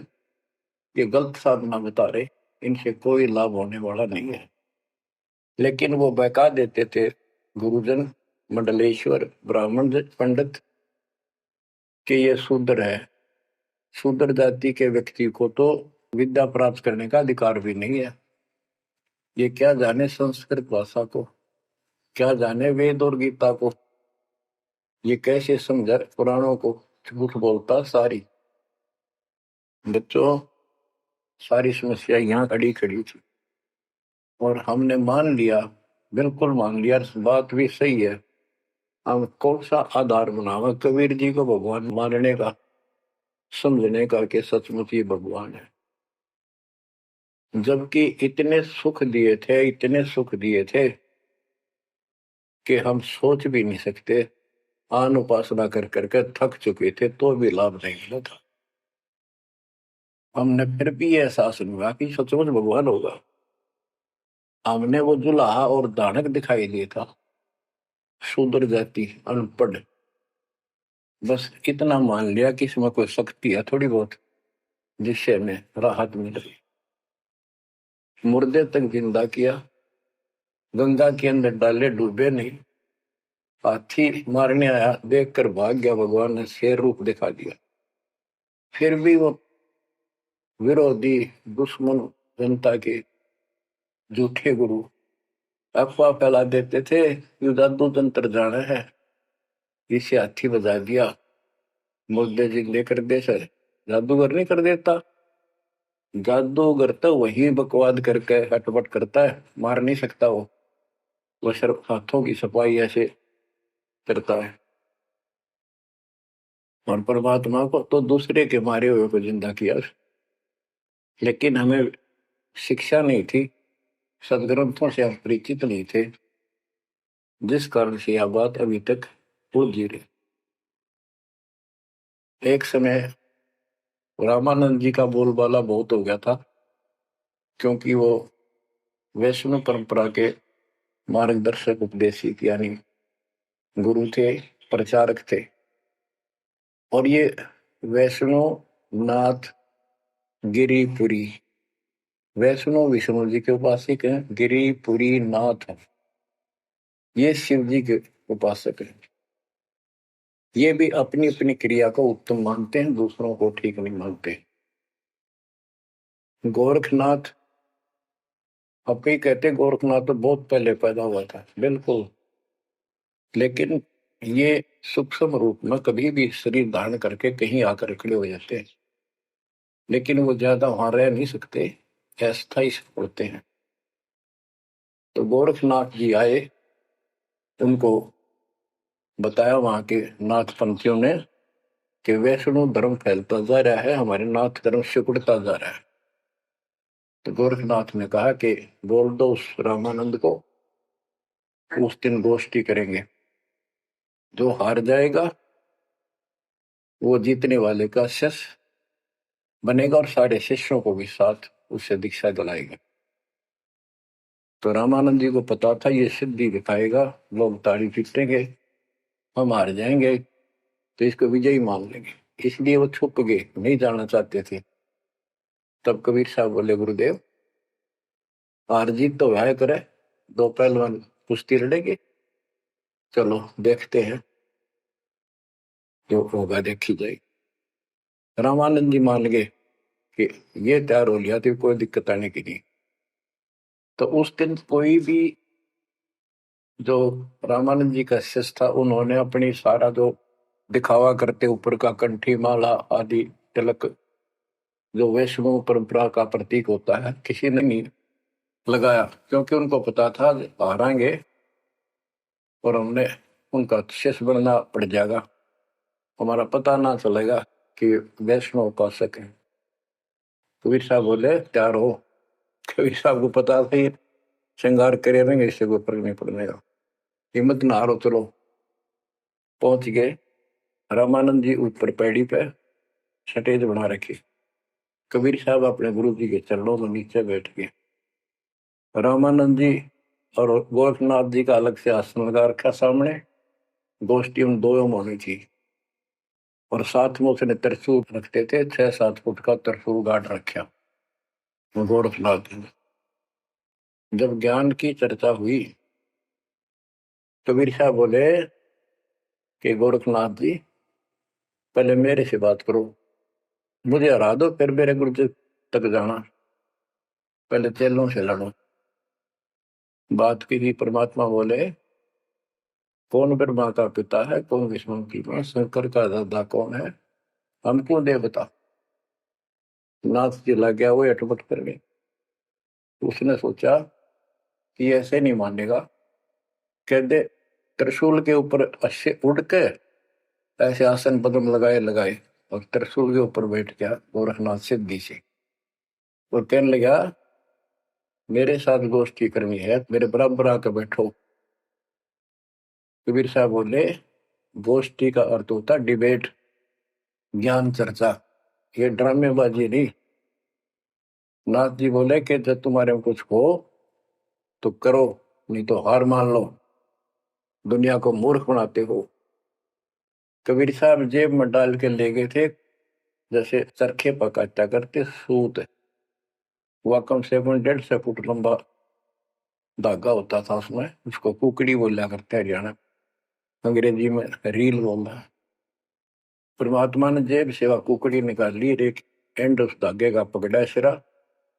ये गलत साधना बता रहे, इनसे कोई लाभ होने वाला नहीं है। लेकिन वो बहका देते थे गुरुजन, मंडलेश्वर, ब्राह्मण पंडित कि ये शूद्र है। शूद्र जाति के व्यक्ति को तो विद्या प्राप्त करने का अधिकार भी नहीं है। ये क्या जाने संस्कृत भाषा को, क्या जाने वेद और गीता को, ये कैसे समझा पुराणों को। झूठ बोलता सारी। बच्चों, सारी समस्या यहाँ खड़ी खड़ी थी और हमने मान लिया, बिल्कुल मान लिया, बात भी सही है। हम कौन सा आधार बनावा कबीर जी को भगवान मानने का, समझने का कि सचमुच ही भगवान है। जबकि इतने सुख दिए थे, इतने सुख दिए थे कि हम सोच भी नहीं सकते। आन उपासना कर करके थक चुके थे तो भी लाभ नहीं मिला था। हमने फिर भी ये एहसास नहीं हुआ कि सचमुच भगवान होगा। हमने वो जुलाहा और दानक दिखाई दिया था, शूद्र जाति, अनपढ़। बस इतना मान लिया कि इसमें कोई शक्ति है थोड़ी बहुत, जिससे हमें राहत मिल रही। मुर्दे तक जिंदा किया, गंगा के अंदर डाले, डूबे नहीं। हाथी मारने आया, देखकर भाग गया, भगवान ने शेर रूप दिखा दिया। फिर भी वो विरोधी, दुश्मन जनता के झूठे गुरु अफवाह फैला देते थे, यू जादू तंत्र जाना है, इसे हाथी बजा दिया, मुर्दे जिंदे कर दे। सर जादूगर नहीं कर देता, जादूगर तो वही बकवाद करके हटपट करता है, मार नहीं सकता वो सिर्फ हाथों की सफाई ऐसे करता है। और परमात्मा को तो दूसरे के मारे हुए को जिंदा किया। लेकिन हमें शिक्षा नहीं थी, सदग्रंथों से हम परिचित नहीं थे, जिस कारण से यह बात अभी तक उलझी रही। एक समय रामानंद जी का बोलबाला बहुत हो गया था, क्योंकि वो वैष्णव परंपरा के मार्गदर्शक, उपदेशिक यानी गुरु थे, प्रचारक थे। और ये वैष्णव नाथ गिरिपुरी, वैष्णव विष्णु जी के उपासक हैं, गिरिपुरी नाथ हैं, ये शिव जी के उपासक हैं। ये भी अपनी अपनी क्रिया को उत्तम मानते हैं, दूसरों को ठीक नहीं मानते। गोरखनाथ, अब कई कहते हैं गोरखनाथ तो बहुत पहले पैदा हुआ था, बिल्कुल। लेकिन ये सूक्ष्म रूप में कभी भी शरीर धारण करके कहीं आकर खड़े हो जाते हैं, लेकिन वो ज्यादा वहां रह नहीं सकते, अस्थायी होते हैं। तो गोरखनाथ जी आए, उनको बताया वहां के नाथ पंथियों ने कि वैष्णव धर्म फैलता जा रहा है, हमारे नाथ धर्म सिकुड़ता जा रहा है। तो गोरखनाथ ने कहा कि बोल दो उस रामानंद को, उस दिन गोष्ठी करेंगे, जो हार जाएगा वो जीतने वाले का शिष्य बनेगा और सारे शिष्यों को भी साथ उससे दीक्षा दिलाएगा। तो रामानंद जी को पता था ये सिद्धि दिखाएगा, लोग ताड़ी पीटेंगे, हम हार जाएंगे, तो इसको विजयी मान लेंगे। इसलिए वो छुप गए, नहीं जाना चाहते थे। तब कबीर साहब बोले, गुरुदेव हार जीत तो वह करे, दो पहलवान कुश्ती लड़ेंगे, चलो देखते हैं, जो होगा देखी जाएगी। रामानंद जी मान गए कि ये तैयार हो लिया तो कोई दिक्कत आने की नहीं। तो उस दिन कोई भी जो रामानंद जी का शिष्य था, उन्होंने अपनी सारा जो दिखावा करते ऊपर का कंठी माला आदि तिलक, जो वैष्णव परंपरा का प्रतीक होता है, किसी ने नहीं लगाया, क्योंकि उनको पता था हारेंगे और हमने उनका शिष्य बनना पड़ जाएगा, हमारा पता ना चलेगा कि वैष्णव उपासक है। कबीर साहब बोले तैयार हो। कबीर साहब को पता था ये श्रृंगार करे रहेंगे, इससे कोई फर्क नहीं पड़ने का, हिम्मत ना हारो, चलो। पहुंच गए। रामानंद जी ऊपर पैड़ी पे स्टेज बना रखी। कबीर साहब अपने गुरु जी के चरणों में नीचे बैठ गए। रामानंद जी और गोरखनाथ जी का अलग से आसन लगा रखा सामने। गोष्ठी उन दोनों में होनी थी। और साथ में उसने त्रिशूल रखते थे, 6-7 फुट का त्रिशूल गाड़ रखा गोरखनाथ जी ने। जब ज्ञान की चर्चा हुई, कबीर साहब बोले कि गोरखनाथ जी पहले मेरे से बात करो, मुझे हरा दो, फिर मेरे गुरु जी तक जाना, पहले चेलों से लड़ो। बात की थी। परमात्मा बोले कौन ब्रह्मा का पिता है, कौन विष्णु की मां, शंकर का दादा कौन है, हमको दे बता। नाथ जी लग गया, वो अटपट कर गए। उसने सोचा कि ऐसे नहीं मानेगा, कहते त्रिशूल के ऊपर अच्छे उड़ के ऐसे आसन पद्म लगाए लगाए और त्रिशूल के ऊपर बैठ गया गोरखनाथ सिद्धि से। और कहने लगा मेरे साथ गोष्ठी करनी है, मेरे बराबर आकर बैठो। कबीर साहब बोले गोष्ठी का अर्थ होता डिबेट, ज्ञान चर्चा, ये ड्रामेबाजी नहीं। नाथ जी बोले कि जब तुम्हारे में कुछ हो तो करो, नहीं तो हार मान लो, दुनिया को मूर्ख बनाते हो। कबीर साहब जेब में डाल के ले गए थे, जैसे चरखे पकाता करते सूत। वह कम से कम 150 फुट लंबा धागा होता था, उसमें उसको कुकड़ी बोला करते हरियाणा, अंग्रेजी में रील बोलना। परमात्मा ने जेब से वह कुकड़ी निकाल ली, एक एंड उस धागे का पकड़ा सिरा,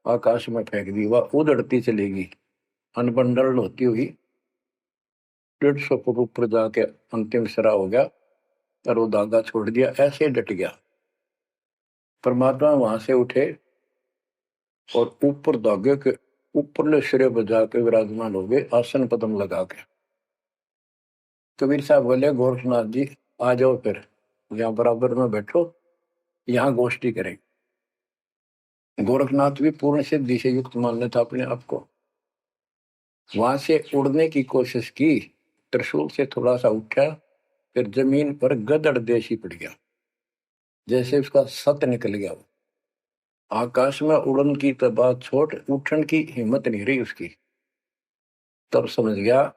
आकाश में फेंक दी, वह उड़ती चलेगी अनबंडल होती हुई 150 फुट ऊपर जाके अंतिम सिरा हो गया। और वो धागा छोड़ दिया, ऐसे डट गया। परमात्मा वहां से उठे और ऊपर धागे के ऊपरले सिरे पर जाके विराजमान हो गए, आसन पद्म लगा के। कबीर साहब बोले गोरखनाथ जी आ जाओ, फिर यहाँ बराबर में बैठो, यहाँ गोष्ठी करें। गोरखनाथ भी पूर्ण सिद्धि से युक्त मान लेता अपने आप को। वहां से उड़ने की कोशिश की, त्रिशूल से थोड़ा सा उठा, फिर जमीन पर गदड़ देशी पड़ गया, जैसे उसका सत निकल गया। आकाश में उड़न की तो बात छोड़, उठन की हिम्मत नहीं रही उसकी। तब समझ गया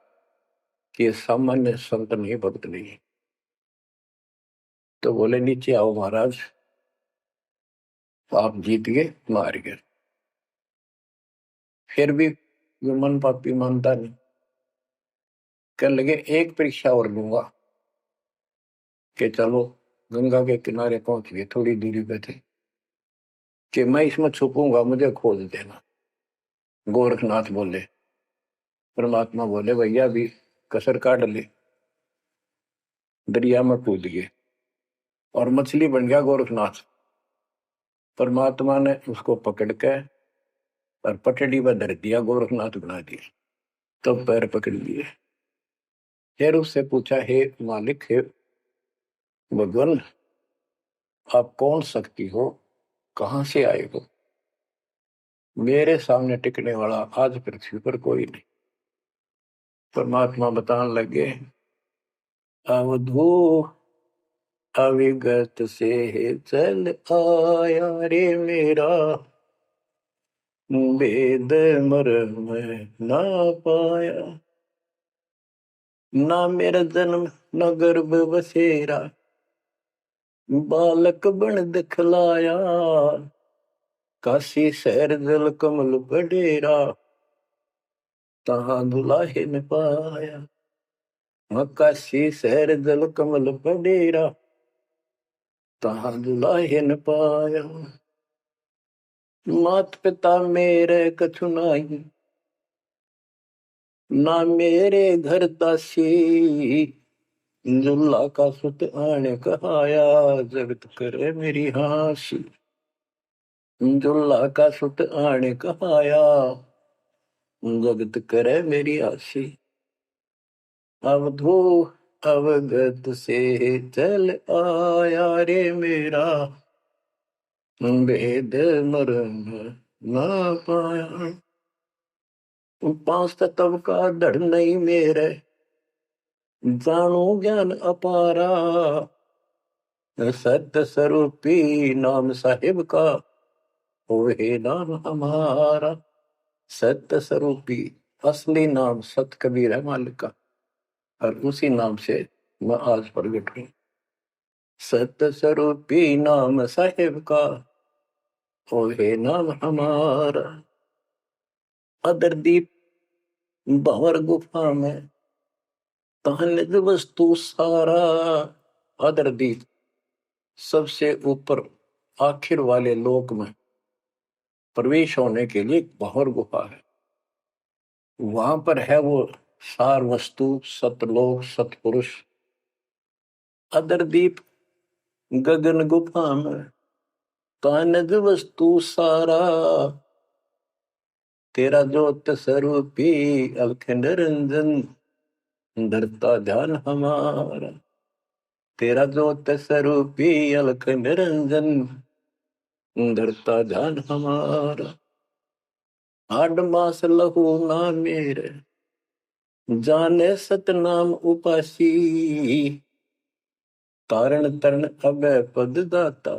कि ये सामान्य संत नहीं, भक्त नहीं। तो बोले नीचे आओ महाराज, आप जीत गए, मार गए। फिर भी जो मन पापी मानता नहीं, कहने लगे एक परीक्षा और लूंगा। कि चलो, गंगा के किनारे पहुंच गए, थोड़ी दूरी पे थे, कि मैं इसमें छुपूंगा, मुझे खोज देना। गोरखनाथ बोले। परमात्मा बोले भैया भी कसर काट ले। दरिया में कूद गए और मछली बन गया गोरखनाथ। परमात्मा ने उसको पकड़ के और पटड़ी पर धर दिया, गोरखनाथ बना दिया। तब पैर पकड़ लिए। फिर उससे पूछा, हे मालिक, हे भगवान, आप कौन शक्ति हो, कहां से आए हो, मेरे सामने टिकने वाला आज पृथ्वी पर कोई नहीं। परमात्मा बताने लगे, अवधू अविगत से चल आया रे मेरा, वेद मर्म ना पाया, ना मेरा जन्म न गर्भ बसेरा, बालक बन दिखलाया, काशी शहर जल कमल बडेरा, तहां दुलाहे न पाया। काशी शहर जल कमल बडेरा, तहां दुलाहे न पाया। मात पिता मेरे कछु नाही, ना मेरे घर दासी, जुल्ला का सुत आने कहाया, जगत करे मेरी हासी। जुल्ला का सुत आने कहाया, जगत करे मेरी हासी। अवधू अवगत से चल आया रे मेरा, वेद मरण ना पाया। पांच तत्व का धड़ नहीं मेरे, जानो ज्ञान अपारा। सत्य स्वरूपी नाम साहिब का, ओहे नाम हमारा। सत्य स्वरूपी असली नाम सत कबीर है मालिक का, और उसी नाम से मैं आज प्रगट हूं। सत्य स्वरूपी नाम साहिब का, ओहे नाम हमारा। अदरदीप भंवर गुफा में, तहनिज वस्तु सारा। अदरदीप सबसे ऊपर आखिर वाले लोक में प्रवेश होने के लिए एक भंवर गुफा है। वहां पर है वो सार वस्तु, सतलोक, सतपुरुष। अदरदीप गगन गुफा में, तहनिज वस्तु सारा। तेरा ज्योत स्वरूपी अलख निरंजन, धरता ध्यान हमारा। तेरा ज्योत स्वरूपी अलख निरंजन, धरता ध्यान हमारा। आठ मास लहू ना मेरे, जाने सतनाम उपासी। तारण तरण अभय पद दाता,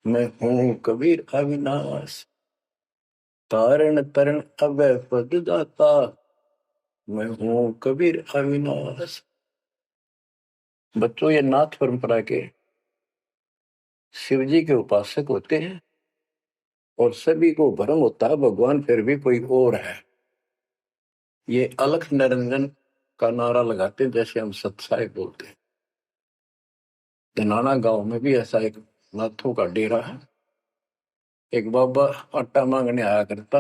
मैं हूं कबीर अविनाश। तारण तरण अभय पद दाता, मैं हूं कबीर अविनाश। बच्चों, ये नाथ परंपरा के शिव जी के उपासक होते हैं, और सभी को भ्रम होता है भगवान फिर भी कोई और है। ये अलख निरंजन का नारा लगाते जैसे हम सत्साई बोलते हैं। धनाना गांव में भी ऐसा एक नाथों का डेरा है। एक बाबा आटा मांगने आया करता,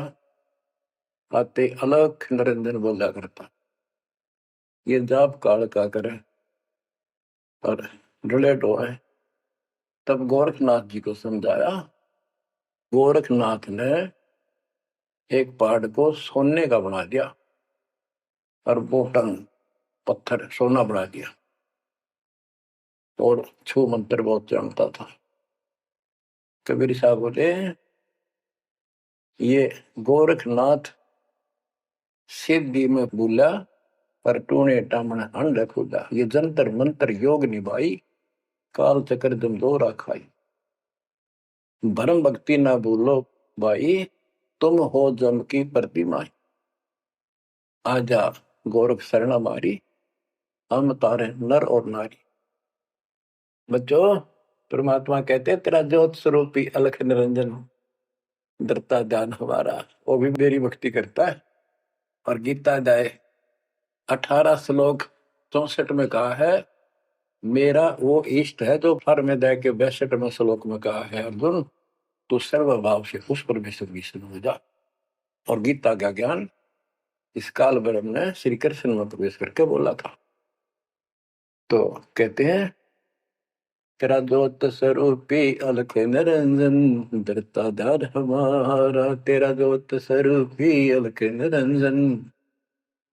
आते अलख निरंजन बोला करता। ये जाप काल का करे और रिलेट हुआ है। तब गोरखनाथ जी को समझाया। गोरखनाथ ने एक पहाड़ को सोने का बना दिया और वो टन पत्थर सोना बना दिया, और छू मंत्र बहुत जानता था। कबीर साहब बोले, ये गोरखनाथ सिद्धि में बोला, पर टूणे टामण अंड खुदा। ये जंतर मंत्र योग निभाई, काल चक्र दम दो राखाई। भरम भक्ति ना भूलो भाई, तुम हो जम की प्रतिमा। आजा गोरख शरण मारी, हम तारे नर और नारी। बच्चों, परमात्मा कहते हैं तेरा ज्योत स्वरूपी अलख निरंजन, धरता ध्यान हमारा। वो भी मेरी भक्ति करता है। और गीता अध्याय 18 श्लोक 64 में कहा है, मेरा वो इष्ट है जो फर में दे के 62वें श्लोक में कहा है, अर्जुन तू सर्वभाव से उस परमेश्वर की शरण हो जा। और गीता का ज्ञान इस काल ब्रह्म ने श्री कृष्ण में प्रवेश करके बोला था। तो कहते हैं, तेरा ज्योत स्वरूपी अलख निरंजन, धरता ध्यान हमारा। तेरा ज्योत स्वरूपी अलख निरंजन,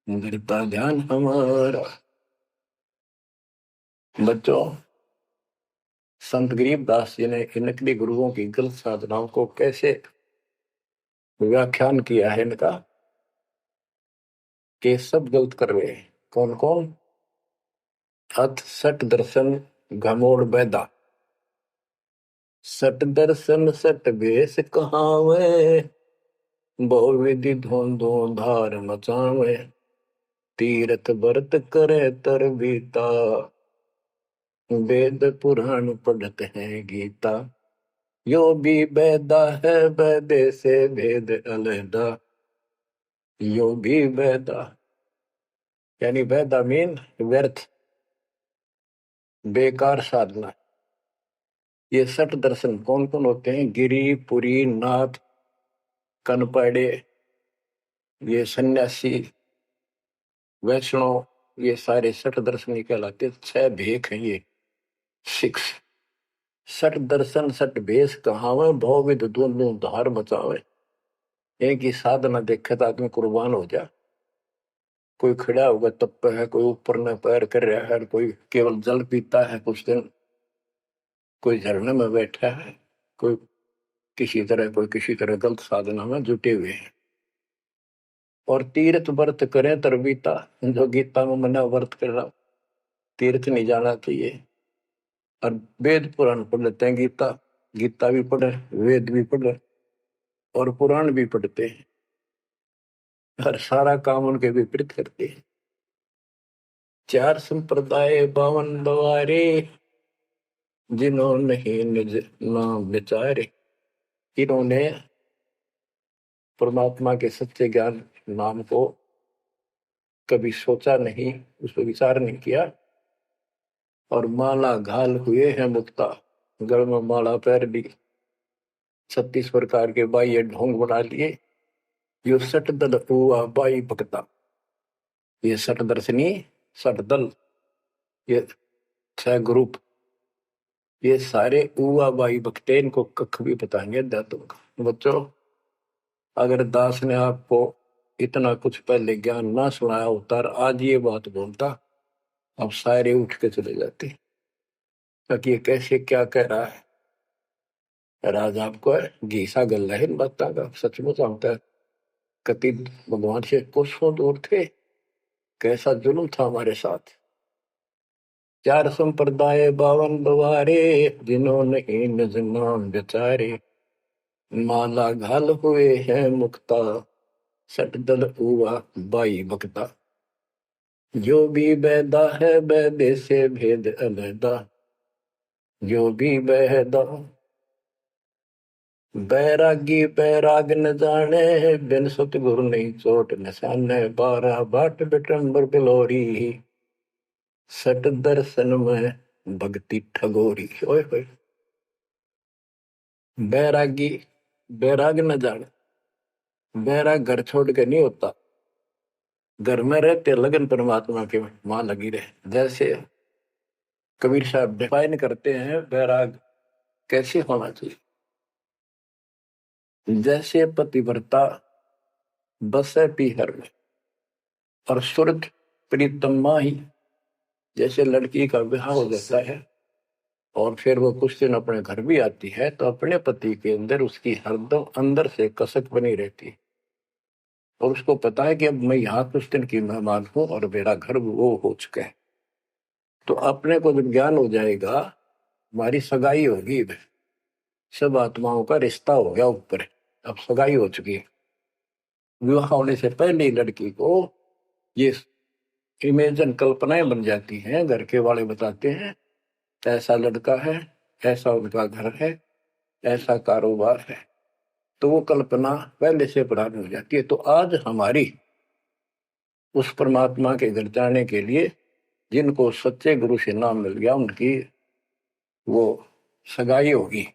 धरता ध्यान हमारा। बच्चों, संत गरीबदास जी ने इन नकली गुरुओं की गलत साधनाओं को कैसे व्याख्यान किया है इनका, कि सब गलत कर रहे हैं। कौन कौन? अथ सट दर्शन घमोड़ बैदा, सट दर्शन सट भेष कहावे। बहु विधि धोंधो धार मचावे, तीरथ व्रत करे तर बीता। वेद पुराण पढ़ते हैं गीता, यो भी वेदा है वेदे से भेद अलहदा। यो भी वेदा, यानी वेदा मीन व्यर्थ, बेकार साधना। ये सठ दर्शन कौन कौन होते हैं? गिरी, पुरी, नाथ, कनपड़े, ये सन्यासी, वैष्णव, ये सारे सठ दर्शन कहलाते। 6 भेख हैं ये, 6। सठ दर्शन सठ भेष कहावे, भौविध दोनों धार बचावे। एक ही साधना देखे तो आदमी कुर्बान हो जा। कोई खड़ा होगा तब पे है, कोई ऊपर न पैर कर रहा है, कोई केवल जल पीता है कुछ दिन, कोई झरने में बैठा है, कोई किसी तरह गलत साधना में जुटे हुए हैं। और तीर्थ व्रत करें तरबीता, जो गीता में मना व्रत करना, तीर्थ नहीं जाना चाहिए। और वेद पुराण पढ़ लेते हैं, गीता गीता भी पढ़े, वेद भी पढ़े और पुराण भी पढ़ते हैं, हर सारा काम उनके विपरीत करते हैं। 4 संप्रदाय 52 बवारे, जिन्होंने ही निज नाम विचारे। इन्होंने परमात्मा के सच्चे ज्ञान नाम को कभी सोचा नहीं, उस पर विचार नहीं किया, और माला घाल हुए हैं मुक्ता, गल में माला पहन ली, 36 प्रकार के बाह्य ढोंग बना लिए। यो सट दल हुआ बाई भक्ता, ये सट दर्शनी, सट दल, ये 6 ग्रुप, ये सारे उआ बाई भक्ते, इनको कख भी बताएंगे अध्यात्म का। बच्चों, अगर दास ने आपको इतना कुछ पहले ज्ञान ना सुनाया होता और आज ये बात बोलता, अब सारे उठ के चले जाते, ताकि ये कैसे क्या कह रहा है। राज आपको घीसा गल है इन बातों का, सचमुच होता है। कति भगवान से कोसों दूर थे, कैसा जुल्म था हमारे साथ। 4 संप्रदाय 52 बवारे, जिन्होंने निज नाम विचारे। माला घाल हुए हैं मुक्ता, सट दल हुआ बाई भक्ता। जो भी बैदा है बैदे से भेद अलैदा, जो भी बैदा। बैरागी बैराग न जाने, बिन सतगुरु नहीं चोट निशाने। 12 बाट बिटंबर बिलोरी, सट दर्शन में भक्ति ठगोरी। ओए होए, बैरागी बैराग न जाने, बैराग घर छोड़ के नहीं होता, घर में रहते लगन परमात्मा के वहां लगी रहे। जैसे कबीर साहब डिफाइन करते हैं बैराग कैसे होना चाहिए। जैसे पतिव्रता बसे पीहर में और सुरत प्रीतमा ही, जैसे लड़की का विवाह हो जाता है और फिर वो कुछ दिन अपने घर भी आती है, तो अपने पति के अंदर उसकी हरदम अंदर से कसक बनी रहती है, और उसको पता है कि अब मैं यहाँ कुछ दिन की मेहमान हूं और मेरा घर वो हो चुका है। तो अपने को जब ज्ञान हो जाएगा, हमारी सगाई होगी, सब आत्माओं का रिश्ता हो गया ऊपर, अब सगाई हो चुकी है। विवाह होने से पहले ही लड़की को ये इमेजन कल्पनाएं बन जाती हैं, घर के वाले बताते हैं ऐसा लड़का है, ऐसा उनका घर है, ऐसा कारोबार है, तो वो कल्पना पहले से पुरानी हो जाती है। तो आज हमारी उस परमात्मा के घर जाने के लिए जिनको सच्चे गुरु से नाम मिल गया, उनकी वो सगाई होगी,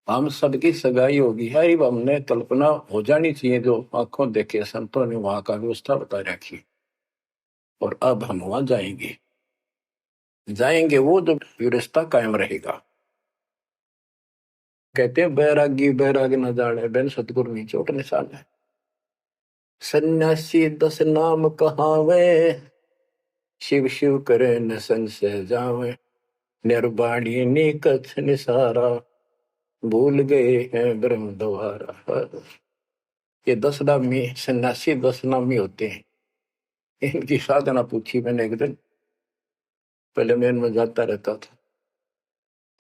हम सबकी सगाई होगी है। हमने कल्पना हो जानी चाहिए, जो आंखों देखे संतों ने वहां का व्यवस्था बता रखी, और अब हम वहां जाएंगे वो जो रिश्ता कायम रहेगा। कहते हैं बैरागी बैराग न जाने, बिन सतगुरु नहीं चोट निशान है। सन्यासी 10 नाम कहावे, शिव शिव करे न संशय जावे। निर्वाणी नी कछ निसारा, भूल गए हैं ब्रह्म द्वारा। ये 10 नामी सन्यासी 10 नामी होते हैं। इनकी साधना पूछी मैंने एक दिन, पहले मैं इनमें जाता रहता था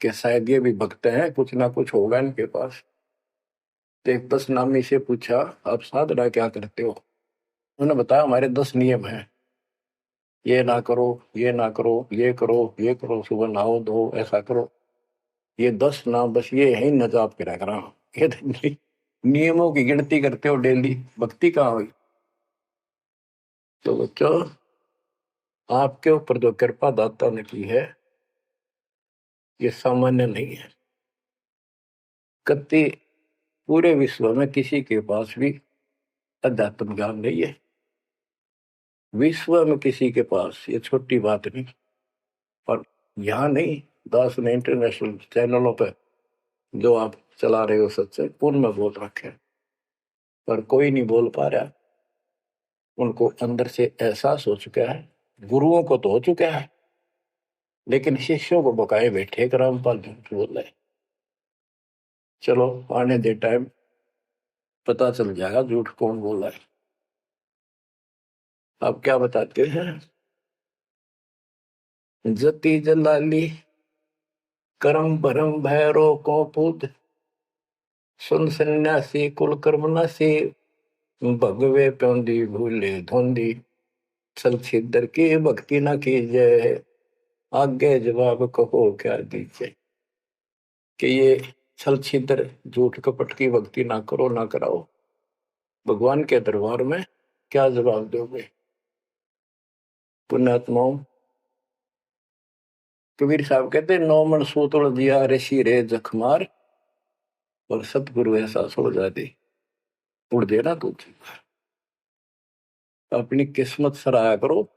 कि शायद ये भी भक्त हैं, कुछ ना कुछ होगा इनके पास। तो एक 10 नामी से पूछा, आप साधना क्या करते हो? उन्होंने बताया हमारे 10 नियम हैं, ये ना करो, ये ना करो, ये करो, ये करो, सुबह नहाओ धो, ऐसा करो। ये 10 नाम बस ये है न जाप करा करा। ये नियमों की गिनती करते हो डेली, भक्ति कहाँ हुई? तो बच्चों, आपके ऊपर जो कृपा दाता ने की है, ये सामान्य नहीं है। कति पूरे विश्व में किसी के पास भी अध्यात्म ज्ञान नहीं है, विश्व में किसी के पास, ये छोटी बात नहीं। और यहाँ नहीं, दास ने इंटरनेशनल चैनलों पर जो आप चला रहे हो सत्संग, उनमें बोल रखे, पर कोई नहीं बोल पा रहा। उनको अंदर से एहसास हो चुका है, गुरुओं को तो हो चुका है, लेकिन शिष्यों को बकाए बैठे रामपाल झूठ बोल रहे। चलो आने दे टाइम, पता चल जाएगा झूठ कौन बोला है। आप क्या बताते हैं? जति जलाली करम भरम भैरो को पूत, सुन सन्यासी कुल कर्म नासी, भगवे प्योंदी भूले धोंदी, छल छिद्र की भक्ति न कीजिए, आगे जवाब कहो क्या दीजिए। कि ये छल छिद्र झूठ कपट की भक्ति ना करो ना कराओ, भगवान के दरबार में क्या जवाब दोगे? पुण्यात्माओं, कबीर साहब कहते नौ मन सूतुल दिया ऋषि रे जखमार, और सतगुरु ऐसा सोचा दे उड़ देना तू। अपनी किस्मत सराहा करो,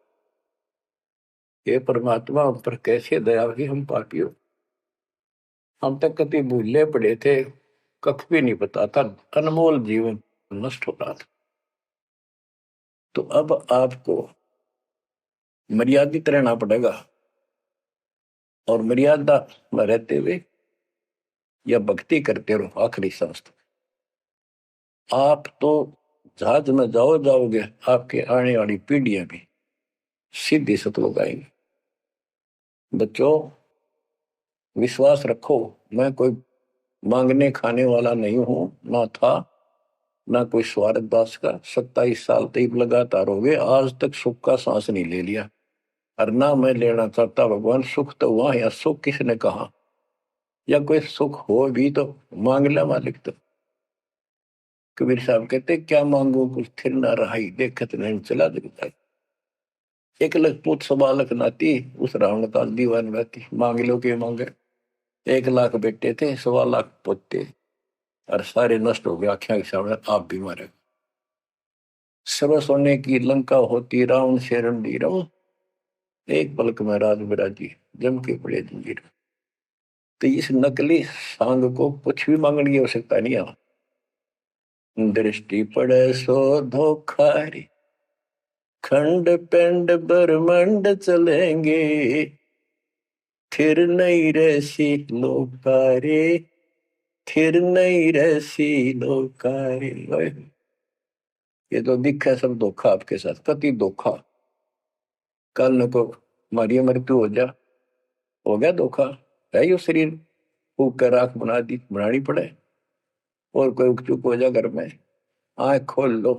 ये परमात्मा हम पर कैसे दया हुई, हम पापियों। हम तक कभी भूले पड़े थे, कख भी नहीं पता था, अनमोल जीवन नष्ट हो रहा था। तो अब आपको मर्यादित रहना पड़ेगा, और मर्यादा में रहते हुए या भक्ति करते रहो आखिरी सांस तक। आप तो जहाज में जाओगे, आपके आने वाली पीढ़ियां भी सीधी सतलोक आएंगी। बच्चों, विश्वास रखो, मैं कोई मांगने खाने वाला नहीं हूं, ना था ना कोई स्वार्थ दास का। 27 साल तक लगातार हो गए, आज तक सुख का सांस नहीं ले लिया, और ना मैं लेना चाहता। भगवान सुख तो हुआ, या सुख किसने कहा? या कोई सुख हो भी तो मांग ले मालिक। तो कबीर साहब कहते क्या मांगो कुछ थिर ना रहाई, देखत नहीं चला दिखता। एक लख पूत सवा लख नाती, उस रावण का दीवान रहती। मांग लो के मांगे, 1 लाख बेटे थे, 1.25 लाख पोते, और सारे नष्ट हो गए आख्या के सामने। आप भी मारे। सर्व सोने की लंका होती, रावण से रणधीर, एक पलक में राज बिराजी, जम के पड़े जंजीर। तो इस नकली सांग को कुछ भी मांगने की आवश्यकता नहीं है। दृष्टि पड़े सो धोखारी, खंड पिंड ब्रह्मंड चलेंगे, थिर नहीं रहसी लोकारे, थिर नहीं रहसी लोकारे। ये तो दिखा सब धोखा आपके साथ, कति धोखा। कल न को मारी मृत्यु हो गया धोखा, है यो शरीर फूक कर राख बना दी, बनानी पड़े। और कोई उकचुक हो जा घर में, आंख खोल लो,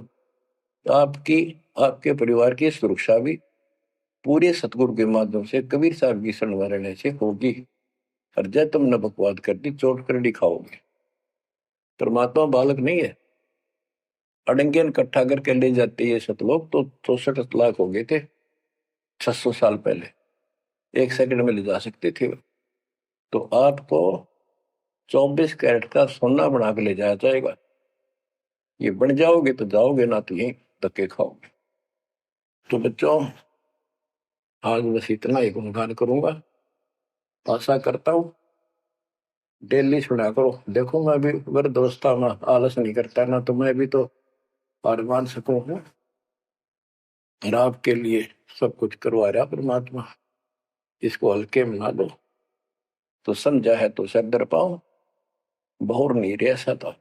तो आपकी आपके परिवार की सुरक्षा भी पूरे सतगुरु के माध्यम से, कबीर साहब की शरण रहने से होगी। और जय तुमने बकवाद कर दी, चोट कर दिखाओगे। परमात्मा बालक नहीं है। अड़ंगियन इकट्ठा करके ले जाते ये सतलोक तो 64 लाख हो गए थे 600 साल पहले, 1 सेकंड में ले जा सकते थे। तो आपको 24 कैरेट का सोना बना के ले जाया जाएगा। ये बन जाओगे तो जाओगे, ना तो यही धक्के खाओगे। तो बच्चों, आज बस इतना ही गुणगान करूंगा। आशा करता हूं डेली सुना करो। देखो मैं भी वृद्धावस्था में आलस नहीं करता ना, तो मैं भी तो हार मान सकूं हूं, और आपके लिए सब कुछ करवा रहा परमात्मा। इसको हल्के में ना लो। तो समझा है तो सर दर पाओ, बहुर नहीं रह ऐसा था।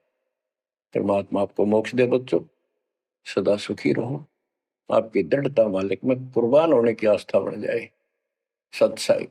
परमात्मा आपको मोक्ष दे बच्चों, सदा सुखी रहो। आपकी दृढ़ता मालिक में कुर्बान होने की आस्था बढ़ जाए। सत्साई।